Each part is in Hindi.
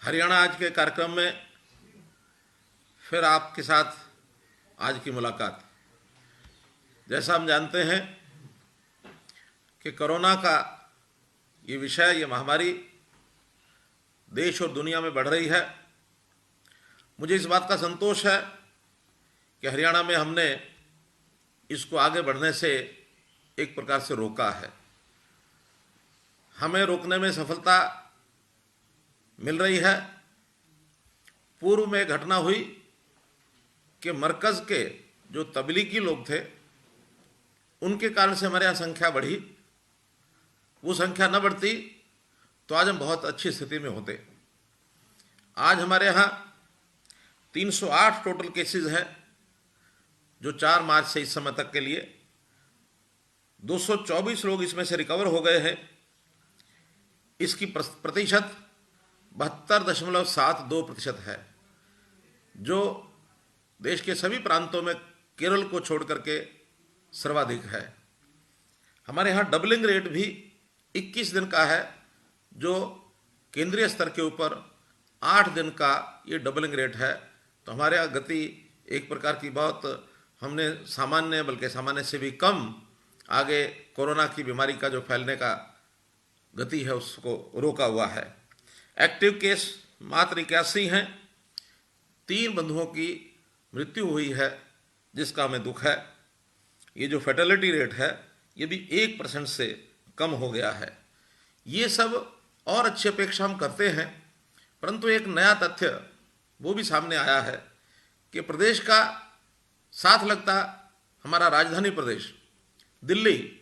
हरियाणा आज के कार्यक्रम में फिर आपके साथ आज की मुलाकात। जैसा हम जानते हैं कि कोरोना का ये विषय, ये महामारी देश और दुनिया में बढ़ रही है। मुझे इस बात का संतोष है कि हरियाणा में हमने इसको आगे बढ़ने से एक प्रकार से रोका है। हमें रोकने में सफलता मिल रही है। पूर्व में घटना हुई कि मरकज़ के जो तबलीगी लोग थे उनके कारण से हमारे यहाँ संख्या बढ़ी। वो संख्या न बढ़ती तो आज हम बहुत अच्छी स्थिति में होते। आज हमारे यहाँ 308 टोटल केसेस हैं, जो 4 मार्च से इस समय तक के लिए 224 लोग इसमें से रिकवर हो गए हैं। इसकी प्रतिशत 72.72% है, जो देश के सभी प्रांतों में केरल को छोड़ करके सर्वाधिक है। हमारे यहाँ डबलिंग रेट भी 21 दिन का है, जो केंद्रीय स्तर के ऊपर 8 दिन का ये डबलिंग रेट है। तो हमारे यहाँ गति एक प्रकार की बहुत, हमने सामान्य बल्कि सामान्य से भी कम आगे कोरोना की बीमारी का जो फैलने का गति है उसको रोका हुआ है। एक्टिव केस मात्र 81 हैं। 3 बंधुओं की मृत्यु हुई है, जिसका हमें दुख है। ये जो फैटेलिटी रेट है ये भी 1% से कम हो गया है। ये सब और अच्छी अपेक्षा हम करते हैं, परंतु एक नया तथ्य वो भी सामने आया है कि प्रदेश का साथ लगता हमारा राजधानी प्रदेश दिल्ली,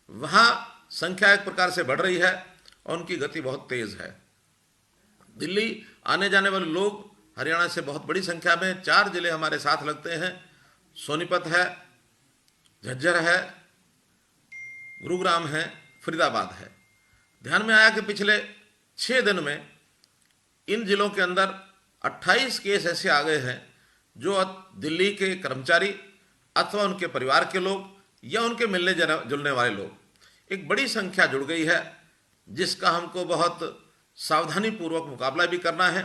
वहाँ संख्या एक प्रकार से बढ़ रही है और उनकी गति बहुत तेज़ है। दिल्ली आने जाने वाले लोग हरियाणा से बहुत बड़ी संख्या में 4 जिले हमारे साथ लगते हैं। सोनीपत है, झज्जर है, गुरुग्राम है, फरीदाबाद है। ध्यान में आया कि पिछले 6 दिन में इन जिलों के अंदर 28 केस ऐसे आ गए हैं जो दिल्ली के कर्मचारी अथवा उनके परिवार के लोग या उनके मिलने जुलने वाले लोग, एक बड़ी संख्या जुड़ गई है, जिसका हमको बहुत सावधानी पूर्वक मुकाबला भी करना है।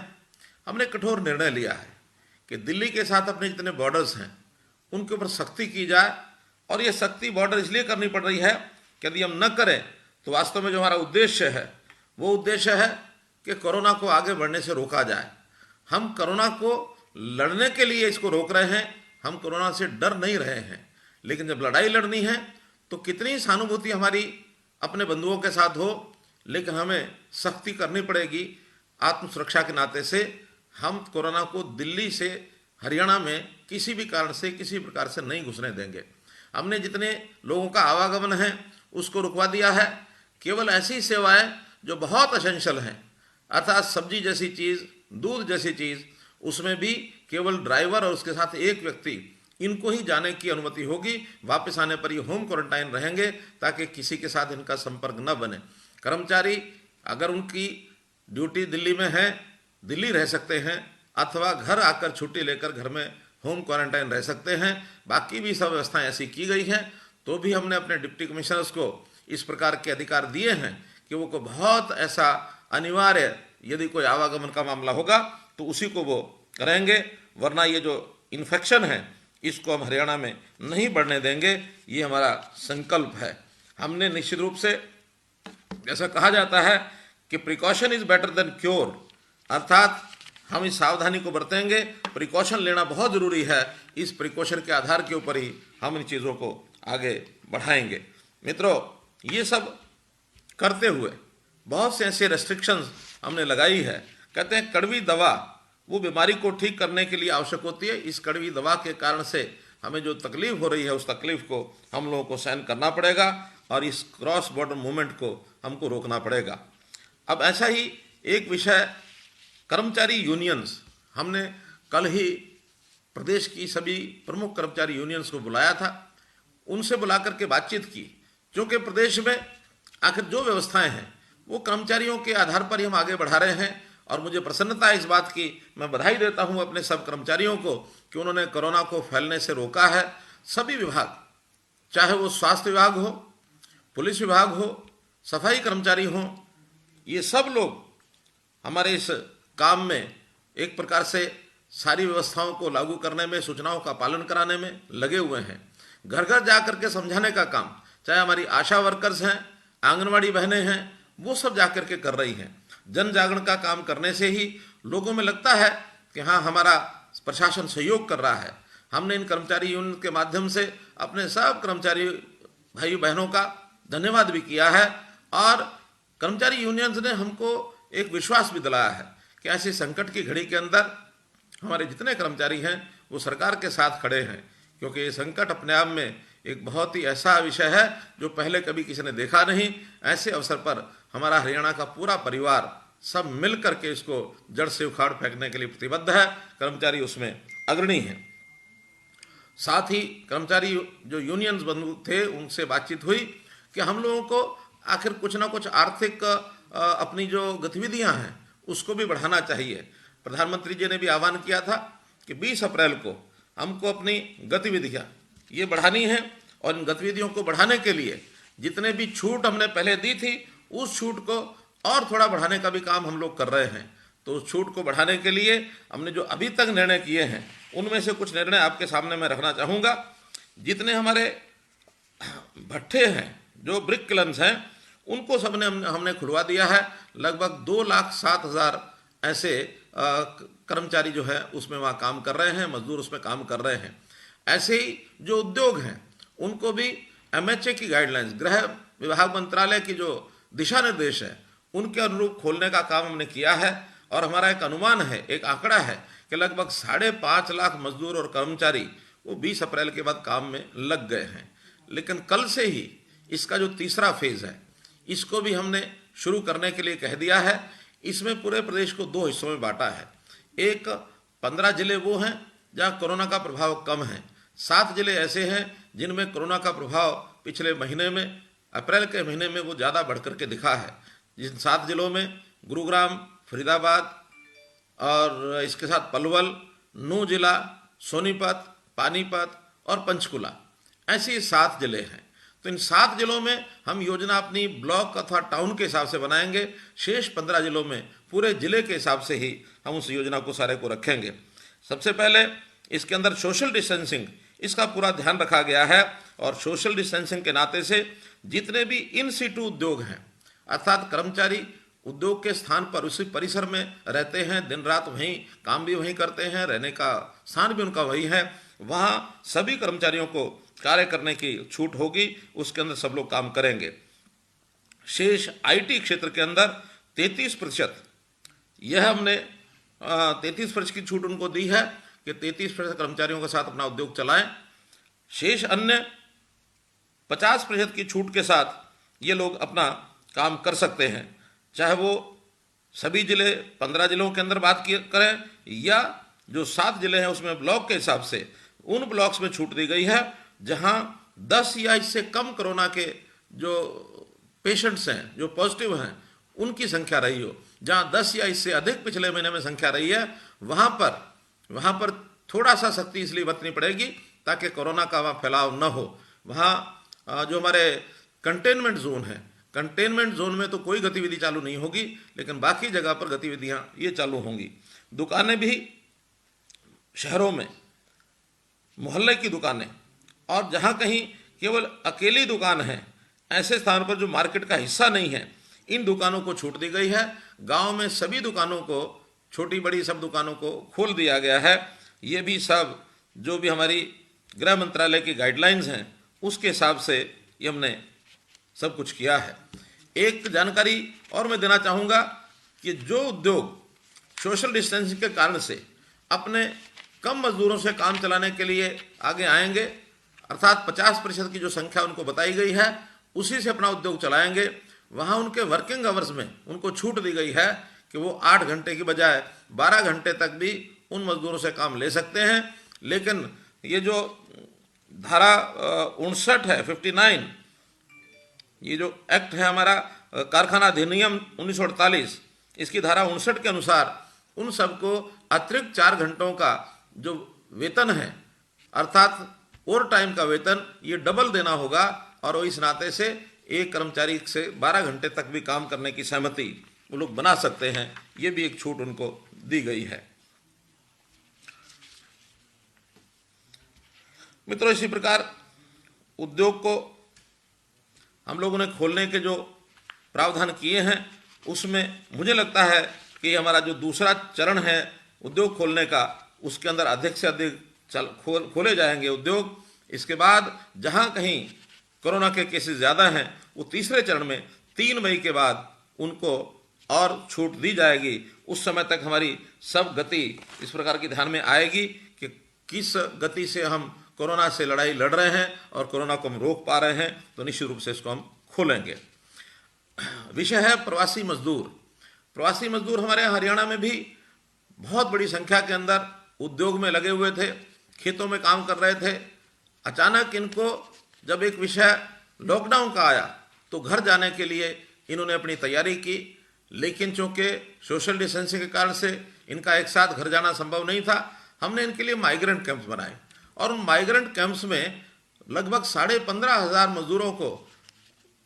हमने कठोर निर्णय लिया है कि दिल्ली के साथ अपने जितने बॉर्डर्स हैं उनके ऊपर सख्ती की जाए, और ये सख्ती बॉर्डर इसलिए करनी पड़ रही है कि यदि हम न करें तो वास्तव में जो हमारा उद्देश्य है वो उद्देश्य है कि कोरोना को आगे बढ़ने से रोका जाए। हम कोरोना को लड़ने के लिए इसको रोक रहे हैं, हम कोरोना से डर नहीं रहे हैं। लेकिन जब लड़ाई लड़नी है तो कितनी सहानुभूति हमारी अपने बंधुओं के साथ हो, लेकिन हमें सख्ती करनी पड़ेगी। आत्म सुरक्षा के नाते से हम कोरोना को दिल्ली से हरियाणा में किसी भी कारण से किसी प्रकार से नहीं घुसने देंगे। हमने जितने लोगों का आवागमन है उसको रुकवा दिया है। केवल ऐसी सेवाएं जो बहुत एसेंशियल हैं, अर्थात सब्जी जैसी चीज़, दूध जैसी चीज़, उसमें भी केवल ड्राइवर और उसके साथ एक व्यक्ति, इनको ही जाने की अनुमति होगी। वापस आने पर ये होम क्वारंटाइन रहेंगे ताकि किसी के साथ इनका संपर्क न बने। कर्मचारी अगर उनकी ड्यूटी दिल्ली में है, दिल्ली रह सकते हैं, अथवा घर आकर छुट्टी लेकर घर में होम क्वारंटाइन रह सकते हैं। बाकी भी सब व्यवस्थाएं ऐसी की गई हैं। तो भी हमने अपने डिप्टी कमिश्नर्स को इस प्रकार के अधिकार दिए हैं कि वो को बहुत ऐसा अनिवार्य यदि कोई आवागमन का मामला होगा तो उसी को वो करेंगे, वरना ये जो इन्फेक्शन है इसको हम हरियाणा में नहीं बढ़ने देंगे। ये हमारा संकल्प है। हमने निश्चित रूप से, जैसा कहा जाता है कि precaution is better than cure, अर्थात हम इस सावधानी को बरतेंगे। प्रिकॉशन लेना बहुत ज़रूरी है। इस प्रिकॉशन के आधार के ऊपर ही हम इन चीज़ों को आगे बढ़ाएंगे। मित्रों, ये सब करते हुए बहुत से ऐसे रेस्ट्रिक्शंस हमने लगाई है। कहते हैं कड़वी दवा वो बीमारी को ठीक करने के लिए आवश्यक होती है। इस कड़वी दवा के कारण से हमें जो तकलीफ हो रही है उस तकलीफ को हम लोगों को सहन करना पड़ेगा, और इस क्रॉस बॉर्डर मूवमेंट को हमको रोकना पड़ेगा। अब ऐसा ही एक विषय, कर्मचारी यूनियंस, हमने कल ही प्रदेश की सभी प्रमुख कर्मचारी यूनियंस को बुलाया था। उनसे बुला करके बातचीत की, क्योंकि प्रदेश में आखिर जो व्यवस्थाएं हैं वो कर्मचारियों के आधार पर ही हम आगे बढ़ा रहे हैं। और मुझे प्रसन्नता है इस बात की, मैं बधाई देता हूं अपने सब कर्मचारियों को कि उन्होंने कोरोना को फैलने से रोका है। सभी विभाग, चाहे वो स्वास्थ्य विभाग हो, पुलिस विभाग हो, सफाई कर्मचारी हों, ये सब लोग हमारे इस काम में एक प्रकार से सारी व्यवस्थाओं को लागू करने में, सूचनाओं का पालन कराने में लगे हुए हैं। घर घर जा करके समझाने का काम, चाहे हमारी आशा वर्कर्स हैं, आंगनवाड़ी बहनें हैं, वो सब जा करके कर रही हैं। जन जागरण का काम करने से ही लोगों में लगता है कि हाँ, हमारा प्रशासन सहयोग कर रहा है। हमने इन कर्मचारी यूनियन के माध्यम से अपने सब कर्मचारी भाई बहनों का धन्यवाद भी किया है, और कर्मचारी यूनियंस ने हमको एक विश्वास भी दिलाया है कि ऐसी संकट की घड़ी के अंदर हमारे जितने कर्मचारी हैं वो सरकार के साथ खड़े हैं, क्योंकि ये संकट अपने आप में एक बहुत ही ऐसा विषय है जो पहले कभी किसी ने देखा नहीं। ऐसे अवसर पर हमारा हरियाणा का पूरा परिवार सब मिल करके इसको जड़ से उखाड़ फेंकने के लिए प्रतिबद्ध है। कर्मचारी उसमें अग्रणी हैं। साथ ही कर्मचारी जो यूनियंस बंधु थे उनसे बातचीत हुई कि हम लोगों को आखिर कुछ ना कुछ आर्थिक अपनी जो गतिविधियां हैं उसको भी बढ़ाना चाहिए। प्रधानमंत्री जी ने भी आह्वान किया था कि 20 अप्रैल को हमको अपनी गतिविधियां ये बढ़ानी है, और इन गतिविधियों को बढ़ाने के लिए जितने भी छूट हमने पहले दी थी उस छूट को और थोड़ा बढ़ाने का भी काम हम लोग कर रहे हैं। तो उस छूट को बढ़ाने के लिए हमने जो अभी तक निर्णय किए हैं उनमें से कुछ निर्णय आपके सामने मैं रखना चाहूँगा। जितने हमारे भट्ठे हैं, जो ब्रिक किलन्स हैं, उनको सबने हमने खुलवा दिया है। लगभग 2,07,000 ऐसे कर्मचारी जो है उसमें वहाँ काम कर रहे हैं, मजदूर उसमें काम कर रहे हैं। ऐसे ही जो उद्योग हैं उनको भी MHA की गाइडलाइंस, गृह विभाग मंत्रालय की जो दिशा निर्देश है उनके अनुरूप खोलने का काम हमने किया है। और हमारा एक अनुमान है, एक आंकड़ा है कि लगभग 5.5 लाख मजदूर और कर्मचारी वो 20 अप्रैल के बाद काम में लग गए हैं। लेकिन कल से ही इसका जो तीसरा फेज है इसको भी हमने शुरू करने के लिए कह दिया है। इसमें पूरे प्रदेश को 2 हिस्सों में बांटा है। एक 15 जिले वो हैं जहाँ कोरोना का प्रभाव कम है, 7 जिले ऐसे हैं जिनमें कोरोना का प्रभाव पिछले महीने में, अप्रैल के महीने में वो ज़्यादा बढ़ करके दिखा है। जिन 7 जिलों में गुरुग्राम, फरीदाबाद और इसके साथ पलवल, नूंह जिला, सोनीपत, पानीपत और पंचकुला, ऐसे 7 जिले हैं। तो इन 7 जिलों में हम योजना अपनी ब्लॉक अथवा टाउन के हिसाब से बनाएंगे। शेष 15 जिलों में पूरे जिले के हिसाब से ही हम उस योजना को सारे को रखेंगे। सबसे पहले इसके अंदर सोशल डिस्टेंसिंग, इसका पूरा ध्यान रखा गया है। और सोशल डिस्टेंसिंग के नाते से जितने भी इन सीटू उद्योग हैं, अर्थात कर्मचारी उद्योग के स्थान पर उसी परिसर में रहते हैं, दिन रात वहीं काम भी वहीं करते हैं, रहने का स्थान भी उनका वही है, वहाँ सभी कर्मचारियों को कार्य करने की छूट होगी, उसके अंदर सब लोग काम करेंगे। शेष IT क्षेत्र के अंदर 33%, यह हमने 33% की छूट उनको दी है कि 33% कर्मचारियों के साथ अपना उद्योग चलाएं। शेष अन्य 50% की छूट के साथ ये लोग अपना काम कर सकते हैं, चाहे वो सभी जिले 15 जिलों के अंदर बात करें या जो 7 जिले हैं उसमें ब्लॉक के हिसाब से उन ब्लॉक्स में छूट दी गई है जहां 10 या इससे कम कोरोना के जो पेशेंट्स हैं, जो पॉजिटिव हैं, उनकी संख्या रही हो। जहां 10 या इससे अधिक पिछले महीने में संख्या रही है वहां पर थोड़ा सा सख्ती इसलिए बरतनी पड़ेगी ताकि कोरोना का वहाँ फैलाव न हो। वहाँ जो हमारे कंटेनमेंट जोन है, कंटेनमेंट जोन में तो कोई गतिविधि चालू नहीं होगी, लेकिन बाकी जगह पर गतिविधियां ये चालू होंगी। दुकानें भी शहरों में, मोहल्ले की दुकानें, और जहां कहीं केवल अकेली दुकान है, ऐसे स्थान पर जो मार्केट का हिस्सा नहीं है, इन दुकानों को छूट दी गई है। गांव में सभी दुकानों को, छोटी बड़ी सब दुकानों को खोल दिया गया है। ये भी सब जो भी हमारी गृह मंत्रालय की गाइडलाइंस हैं उसके हिसाब से ये हमने सब कुछ किया है। एक जानकारी और मैं देना चाहूँगा कि जो उद्योग सोशल डिस्टेंसिंग के कारण से अपने कम मजदूरों से काम चलाने के लिए आगे आएंगे, अर्थात 50% की जो संख्या उनको बताई गई है उसी से अपना उद्योग चलाएंगे, वहाँ उनके वर्किंग आवर्स में उनको छूट दी गई है कि वो 8 घंटे की बजाय 12 घंटे तक भी उन मजदूरों से काम ले सकते हैं। लेकिन ये जो धारा 59 है, 59, ये जो एक्ट है हमारा कारखाना अधिनियम 1948, इसकी धारा 59 के अनुसार उन सबको अतिरिक्त 4 घंटों का जो वेतन है, अर्थात ओवर टाइम का वेतन, ये डबल देना होगा। और इस नाते से एक कर्मचारी से 12 घंटे तक भी काम करने की सहमति वो लोग बना सकते हैं, ये भी एक छूट उनको दी गई है। मित्रों, इसी प्रकार उद्योग को हम लोगों ने खोलने के जो प्रावधान किए हैं उसमें मुझे लगता है कि हमारा जो दूसरा चरण है उद्योग खोलने का, उसके अंदर अधिक से अधिक खोले जाएंगे उद्योग। इसके बाद जहां कहीं कोरोना के केसेस ज़्यादा हैं वो तीसरे चरण में 3 मई के बाद उनको और छूट दी जाएगी। उस समय तक हमारी सब गति इस प्रकार की ध्यान में आएगी कि किस गति से हम कोरोना से लड़ाई लड़ रहे हैं और कोरोना को हम रोक पा रहे हैं, तो निश्चित रूप से इसको हम खोलेंगे। विषय है प्रवासी मजदूर। प्रवासी मजदूर हमारे यहाँ हरियाणा में भी बहुत बड़ी संख्या के अंदर उद्योग में लगे हुए थे, खेतों में काम कर रहे थे। अचानक इनको जब एक विषय लॉकडाउन का आया तो घर जाने के लिए इन्होंने अपनी तैयारी की, लेकिन चूंकि सोशल डिस्टेंसिंग के कारण से इनका एक साथ घर जाना संभव नहीं था। हमने इनके लिए माइग्रेंट कैंप्स बनाए और उन माइग्रेंट कैंप्स में लगभग 15,500 मजदूरों को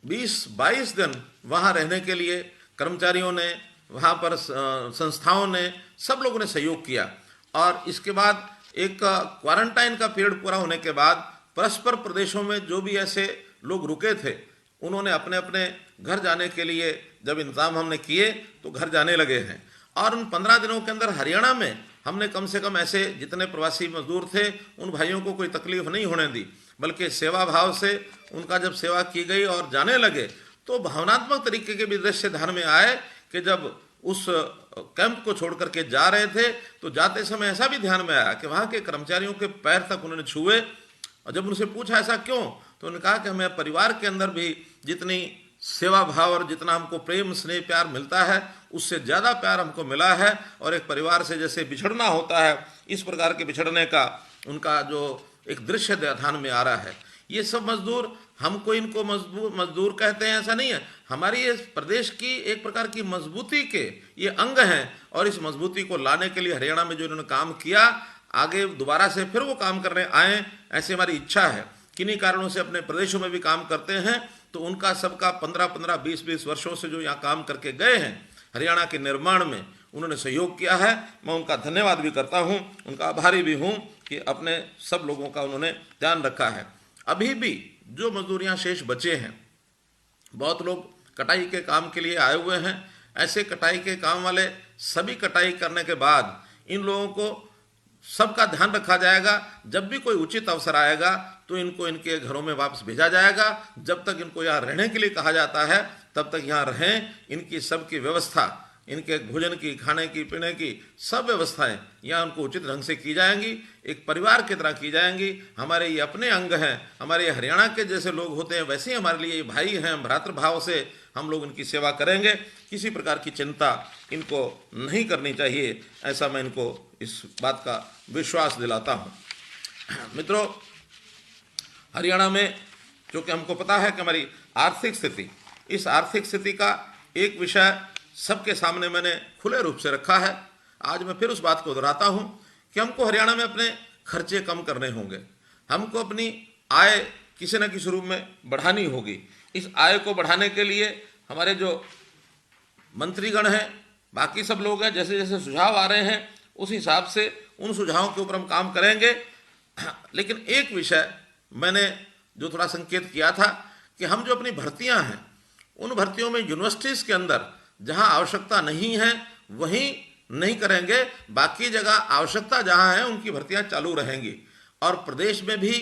20-22 दिन वहाँ रहने के लिए कर्मचारियों ने, वहाँ पर संस्थाओं ने, सब लोगों ने सहयोग किया। और इसके बाद एक क्वारंटाइन का पीरियड पूरा होने के बाद परस्पर प्रदेशों में जो भी ऐसे लोग रुके थे उन्होंने अपने अपने घर जाने के लिए जब इंतजाम हमने किए तो घर जाने लगे हैं। और उन 15 दिनों के अंदर हरियाणा में हमने कम से कम ऐसे जितने प्रवासी मजदूर थे उन भाइयों को कोई तकलीफ नहीं होने दी, बल्कि सेवा भाव से उनका जब सेवा की गई और जाने लगे तो भावनात्मक तरीके के भी दृश्य ध्यान में आए कि जब उस कैंप को छोड़ करके जा रहे थे तो जाते समय ऐसा भी ध्यान में आया कि वहाँ के कर्मचारियों के पैर तक उन्होंने छुए। और जब उनसे पूछा ऐसा क्यों, तो उन्होंने कहा कि हमें परिवार के अंदर भी जितनी सेवा भाव और जितना हमको प्रेम स्नेह प्यार मिलता है उससे ज़्यादा प्यार हमको मिला है, और एक परिवार से जैसे बिछड़ना होता है इस प्रकार के बिछड़ने का उनका जो एक दृश्य ध्यान में आ रहा है। ये सब मजदूर, हमको इनको मजदूर कहते हैं ऐसा नहीं है, हमारी ये प्रदेश की एक प्रकार की मजबूती के ये अंग हैं। और इस मजबूती को लाने के लिए हरियाणा में जो इन्होंने काम किया, आगे दोबारा से फिर वो काम करने आए, ऐसी हमारी इच्छा है। किन्हीं कारणों से अपने प्रदेशों में भी काम करते हैं, तो उनका सबका 15-15, 20-20 वर्षों से जो यहाँ काम करके गए हैं हरियाणा के निर्माण में, उन्होंने सहयोग किया है। मैं उनका धन्यवाद भी करता हूँ, उनका आभारी भी हूँ कि अपने सब लोगों का उन्होंने ध्यान रखा है। अभी भी जो मजदूर यहाँ शेष बचे हैं, बहुत लोग कटाई के काम के लिए आए हुए हैं। ऐसे कटाई के काम वाले सभी कटाई करने के बाद इन लोगों को सबका ध्यान रखा जाएगा। जब भी कोई उचित अवसर आएगा तो इनको इनके घरों में वापस भेजा जाएगा। जब तक इनको यहाँ रहने के लिए कहा जाता है तब तक यहाँ रहें। इनकी सबकी व्यवस्था, इनके भोजन की, खाने की, पीने की सब व्यवस्थाएं यहाँ उनको उचित ढंग से की जाएंगी, एक परिवार की तरह की जाएंगी। हमारे ये अपने अंग हैं, हमारे हरियाणा के जैसे लोग होते हैं वैसे ही हमारे लिए ये भाई हैं। भ्रातृभाव से हम लोग इनकी सेवा करेंगे, किसी प्रकार की चिंता इनको नहीं करनी चाहिए, ऐसा मैं इनको इस बात का विश्वास दिलाता हूँ। मित्रों, हरियाणा में चूँकि हमको पता है कि हमारी आर्थिक स्थिति, इस आर्थिक स्थिति का एक विषय सबके सामने मैंने खुले रूप से रखा है। आज मैं फिर उस बात को दोहराता हूँ कि हमको हरियाणा में अपने खर्चे कम करने होंगे, हमको अपनी आय किसी न किसी रूप में बढ़ानी होगी। इस आय को बढ़ाने के लिए हमारे जो मंत्रीगण हैं, बाकी सब लोग हैं, जैसे जैसे सुझाव आ रहे हैं उस हिसाब से उन सुझावों के ऊपर हम काम करेंगे। लेकिन एक विषय मैंने जो थोड़ा संकेत किया था कि हम जो अपनी भर्तियां हैं उन भर्तियों में यूनिवर्सिटीज़ के अंदर जहां आवश्यकता नहीं है वहीं नहीं करेंगे, बाकी जगह आवश्यकता जहां है उनकी भर्तियां चालू रहेंगी। और प्रदेश में भी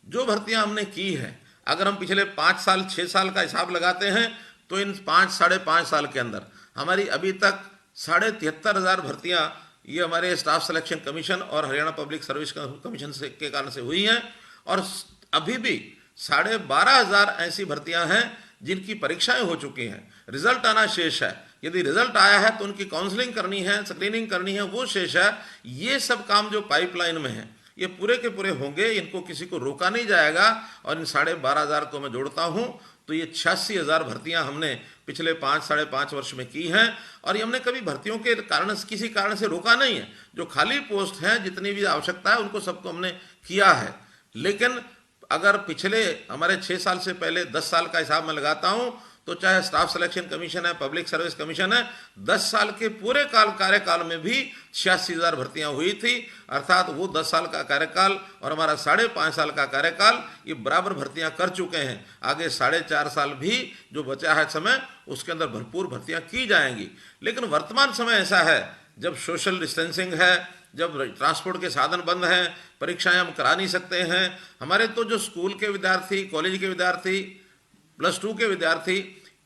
जो भर्तियां हमने की हैं, अगर हम पिछले 5 साल 6 साल का हिसाब लगाते हैं तो इन 5-5.5 साल के अंदर हमारी अभी तक 73,500 भर्तियां ये हमारे स्टाफ सिलेक्शन कमीशन और हरियाणा पब्लिक सर्विस कमीशन से के कारण से हुई हैं। और अभी भी 12,500 ऐसी भर्तियां हैं जिनकी परीक्षाएं हो चुकी हैं, रिजल्ट आना शेष है। यदि रिजल्ट आया है तो उनकी काउंसलिंग करनी है, स्क्रीनिंग करनी है, वो शेष है। ये सब काम जो पाइपलाइन में है ये पूरे के पूरे होंगे, इनको किसी को रोका नहीं जाएगा। और इन 12,500 को मैं जोड़ता हूँ तो ये 86,000 भर्तियां हमने पिछले 5-5.5 वर्ष में की हैं। और ये हमने कभी भर्तियों के कारण किसी कारण से रोका नहीं है। जो खाली पोस्ट हैं, जितनी भी आवश्यकता है, उनको सबको हमने किया है। लेकिन अगर पिछले हमारे 6 साल से पहले 10 साल का हिसाब मैं लगाता हूँ तो चाहे स्टाफ सिलेक्शन कमीशन है, पब्लिक सर्विस कमीशन है, 10 साल के पूरे कार्यकाल में भी 86,000 भर्तियां हुई थी। अर्थात वो 10 साल का कार्यकाल और हमारा 5.5 साल का कार्यकाल, ये बराबर भर्तियां कर चुके हैं। आगे 4.5 साल भी जो बचा है समय, उसके अंदर भरपूर भर्तियां की जाएंगी। लेकिन वर्तमान समय ऐसा है, जब सोशल डिस्टेंसिंग है, जब ट्रांसपोर्ट के साधन बंद हैं, परीक्षाएं हम करा नहीं सकते हैं। हमारे तो जो स्कूल के विद्यार्थी, कॉलेज के विद्यार्थी, +2 के विद्यार्थी,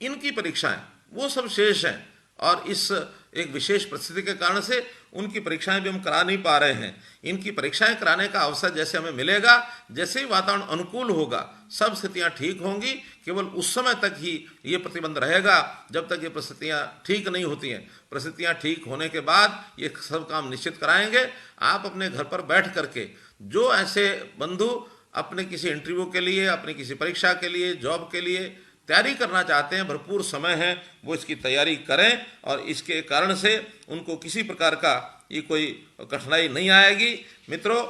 इनकी परीक्षाएं वो सब शेष हैं और इस एक विशेष परिस्थिति के कारण से उनकी परीक्षाएं भी हम करा नहीं पा रहे हैं। इनकी परीक्षाएं कराने का अवसर जैसे हमें मिलेगा, जैसे ही वातावरण अनुकूल होगा, सब स्थितियां ठीक होंगी। केवल उस समय तक ही ये प्रतिबंध रहेगा जब तक ये परिस्थितियां ठीक नहीं होती हैं। परिस्थितियां ठीक होने के बाद ये सब काम निश्चित कराएंगे। आप अपने घर पर बैठ करके जो ऐसे बंधु अपने किसी इंटरव्यू के लिए, अपनी किसी परीक्षा के लिए, जॉब के लिए तैयारी करना चाहते हैं, भरपूर समय है, वो इसकी तैयारी करें और इसके कारण से उनको किसी प्रकार का ये कोई कठिनाई नहीं आएगी। मित्रों,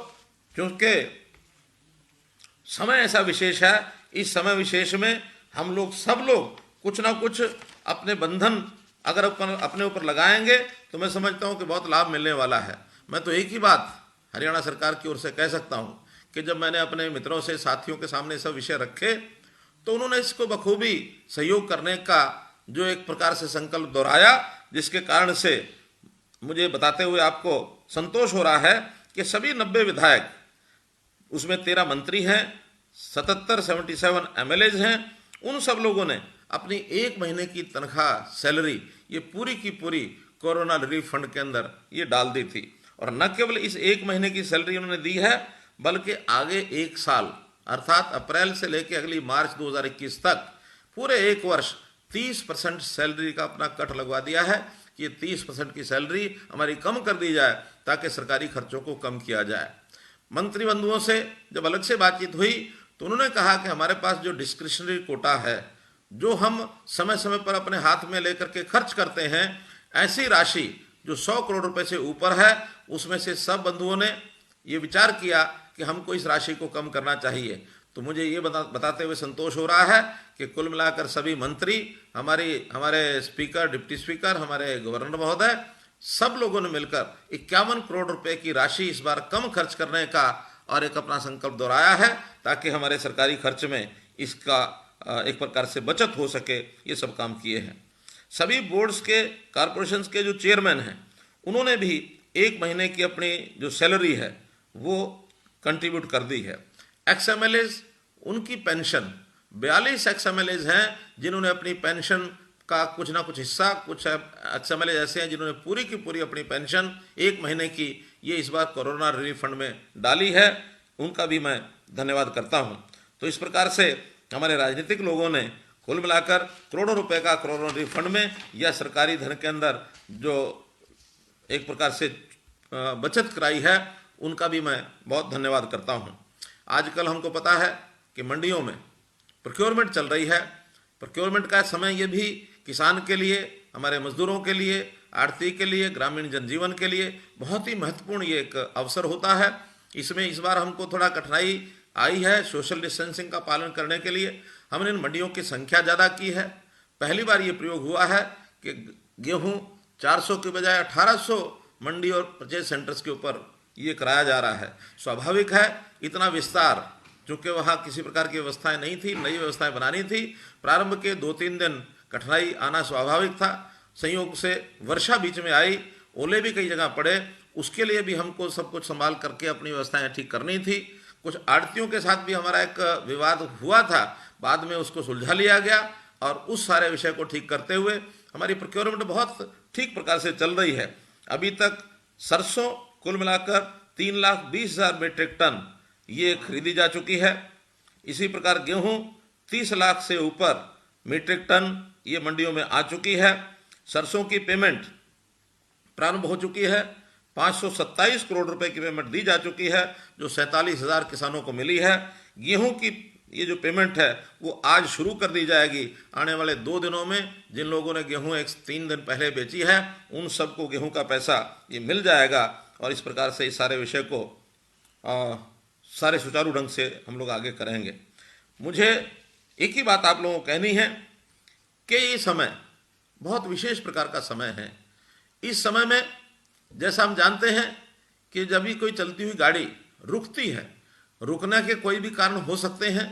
क्योंकि समय ऐसा विशेष है, इस समय विशेष में हम लोग सब लोग कुछ ना कुछ अपने बंधन अगर अपने ऊपर लगाएंगे तो मैं समझता हूँ कि बहुत लाभ मिलने वाला है। मैं तो एक ही बात हरियाणा सरकार की ओर से कह सकता हूँ कि जब मैंने अपने मित्रों से, साथियों के सामने सब विषय रखे तो उन्होंने इसको बखूबी सहयोग करने का जो एक प्रकार से संकल्प दोहराया, जिसके कारण से मुझे बताते हुए आपको संतोष हो रहा है कि सभी 90 विधायक, उसमें 13 मंत्री हैं, 77 MLAs हैं, उन सब लोगों ने अपनी 1 महीने की तनख्वाह, सैलरी, ये पूरी की पूरी कोरोना रिलीफ फंड के अंदर ये डाल दी थी। और न केवल इस 1 महीने की सैलरी उन्होंने दी है, बल्कि आगे 1 साल अर्थात अप्रैल से लेकर अगली मार्च 2021 तक पूरे 1 वर्ष 30% सैलरी का अपना कट लगवा दिया है कि ये 30% की सैलरी हमारी कम कर दी जाए ताकि सरकारी खर्चों को कम किया जाए। मंत्री बंधुओं से जब अलग से बातचीत हुई तो उन्होंने कहा कि हमारे पास जो डिस्क्रिशनरी कोटा है, जो हम समय समय पर अपने हाथ में लेकर के खर्च करते हैं, ऐसी राशि जो 100 करोड़ रुपए से ऊपर है, उसमें से सब बंधुओं ने ये विचार किया कि हमको इस राशि को कम करना चाहिए। तो मुझे ये बताते हुए संतोष हो रहा है कि कुल मिलाकर सभी मंत्री, हमारे स्पीकर, डिप्टी स्पीकर, हमारे गवर्नर महोदय, सब लोगों ने मिलकर 51 करोड़ रुपए की राशि इस बार कम खर्च करने का और एक अपना संकल्प दोहराया है ताकि हमारे सरकारी खर्च में इसका एक प्रकार से बचत हो सके। ये सब काम किए हैं। सभी बोर्ड्स के, कॉरपोरेशंस के जो चेयरमैन हैं, उन्होंने भी 1 महीने की अपनी जो सैलरी है वो कंट्रीब्यूट कर दी है। XMLAs, उनकी पेंशन 42 XMLAs हैं जिन्होंने अपनी पेंशन का कुछ ना कुछ हिस्सा, कुछ XMLAs ऐसे हैं जिन्होंने पूरी की पूरी अपनी पेंशन 1 महीने की ये इस बार कोरोना रिलीफ फंड में डाली है। उनका भी मैं धन्यवाद करता हूँ। तो इस प्रकार से हमारे राजनीतिक लोगों ने कुल मिलाकर करोड़ों रुपए का कोरोना रिलीफ फंड में या सरकारी धन के अंदर जो एक प्रकार से बचत कराई है, उनका भी मैं बहुत धन्यवाद करता हूं। आजकल हमको पता है कि मंडियों में प्रोक्योरमेंट चल रही है। प्रोक्योरमेंट का समय ये भी किसान के लिए, हमारे मजदूरों के लिए, आढ़ती के लिए, ग्रामीण जनजीवन के लिए बहुत ही महत्वपूर्ण ये एक अवसर होता है। इसमें इस बार हमको थोड़ा कठिनाई आई है सोशल डिस्टेंसिंग का पालन करने के लिए। हमने इन मंडियों की संख्या ज़्यादा की है। पहली बार ये प्रयोग हुआ है कि गेहूँ 400 के बजाय 1800 मंडी और परचेज सेंटर्स के ऊपर ये कराया जा रहा है। स्वाभाविक है, इतना विस्तार, चूँकि वहाँ किसी प्रकार की व्यवस्थाएं नहीं थी, नई व्यवस्थाएं बनानी थी। प्रारंभ के 2-3 दिन कठिनाई आना स्वाभाविक था। संयोग से वर्षा बीच में आई, ओले भी कई जगह पड़े, उसके लिए भी हमको सब कुछ संभाल करके अपनी व्यवस्थाएं ठीक करनी थी। कुछ आड़तियों के साथ भी हमारा एक विवाद हुआ था, बाद में उसको सुलझा लिया गया और उस सारे विषय को ठीक करते हुए हमारी प्रोक्योरमेंट बहुत ठीक प्रकार से चल रही है। अभी तक सरसों कुल मिलाकर 3,20,000 मीट्रिक टन ये खरीदी जा चुकी है। इसी प्रकार गेहूं 30 लाख से ऊपर मीट्रिक टन ये मंडियों में आ चुकी है। सरसों की पेमेंट प्रारंभ हो चुकी है। 527 करोड़ रुपए की पेमेंट दी जा चुकी है, जो 47,000 किसानों को मिली है। गेहूं की ये जो पेमेंट है वो आज शुरू कर दी जाएगी। आने वाले 2 दिनों में जिन लोगों ने गेहूं 3 दिन पहले बेची है, उन सबको गेहूं का पैसा ये मिल जाएगा और इस प्रकार से इस सारे विषय को सारे सुचारू ढंग से हम लोग आगे करेंगे। मुझे एक ही बात आप लोगों को कहनी है कि ये समय बहुत विशेष प्रकार का समय है। इस समय में जैसा हम जानते हैं कि जब भी कोई चलती हुई गाड़ी रुकती है, रुकने के कोई भी कारण हो सकते हैं,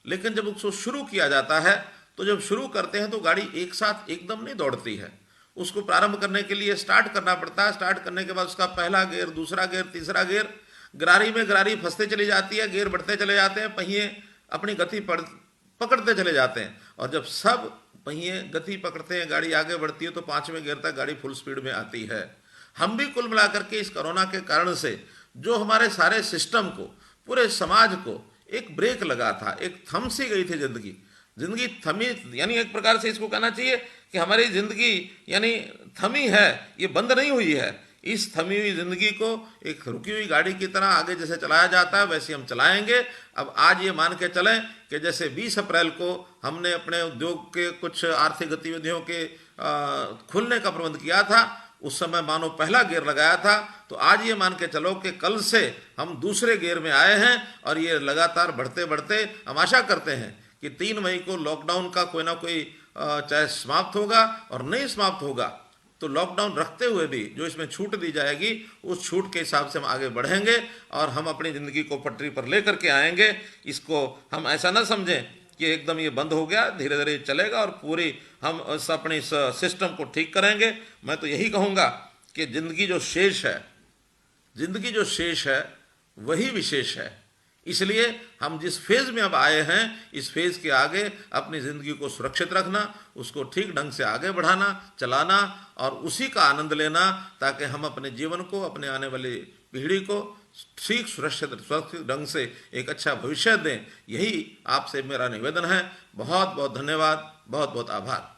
लेकिन जब उसको शुरू किया जाता है तो जब शुरू करते हैं तो गाड़ी एक साथ एकदम नहीं दौड़ती है। उसको प्रारंभ करने के लिए स्टार्ट करना पड़ता है। स्टार्ट करने के बाद उसका पहला गियर, दूसरा गियर, तीसरा गियर, गरारी में गरारी फंसते चली जाती है, गियर बढ़ते चले जाते हैं, पहिए अपनी गति पकड़ते चले जाते हैं, और जब सब पहिए गति पकड़ते हैं, गाड़ी आगे बढ़ती है तो 5वें गियर तक गाड़ी फुल स्पीड में आती है। हम भी कुल मिलाकर के इस कोरोना के कारण से जो हमारे सारे सिस्टम को, पूरे समाज को एक ब्रेक लगा था, एक थम सी गई थी जिंदगी। जिंदगी थमी, यानी एक प्रकार से इसको कहना चाहिए कि हमारी जिंदगी यानी थमी है, ये बंद नहीं हुई है। इस थमी हुई जिंदगी को एक रुकी हुई गाड़ी की तरह आगे जैसे चलाया जाता है वैसे हम चलाएंगे। अब आज ये मान के चलें कि जैसे 20 अप्रैल को हमने अपने उद्योग के कुछ आर्थिक गतिविधियों के खुलने का प्रबंध किया था, उस समय मानो पहला गियर लगाया था, तो आज ये मान के चलो कि कल से हम दूसरे गियर में आए हैं, और ये लगातार बढ़ते बढ़ते हम आशा करते हैं कि 3 मई को लॉकडाउन का कोई ना कोई चाहे समाप्त होगा और नहीं समाप्त होगा तो लॉकडाउन रखते हुए भी जो इसमें छूट दी जाएगी उस छूट के हिसाब से हम आगे बढ़ेंगे और हम अपनी ज़िंदगी को पटरी पर लेकर के आएंगे। इसको हम ऐसा ना समझें कि एकदम ये बंद हो गया, धीरे धीरे चलेगा और पूरी हम अपने इस सिस्टम को ठीक करेंगे। मैं तो यही कहूँगा कि ज़िंदगी जो शेष है, ज़िंदगी जो शेष है वही विशेष है। इसलिए हम जिस फेज़ में अब आए हैं, इस फेज़ के आगे अपनी ज़िंदगी को सुरक्षित रखना, उसको ठीक ढंग से आगे बढ़ाना, चलाना और उसी का आनंद लेना, ताकि हम अपने जीवन को, अपने आने वाली पीढ़ी को ठीक सुरक्षित ढंग से एक अच्छा भविष्य दें। यही आपसे मेरा निवेदन है। बहुत बहुत धन्यवाद, बहुत बहुत आभार।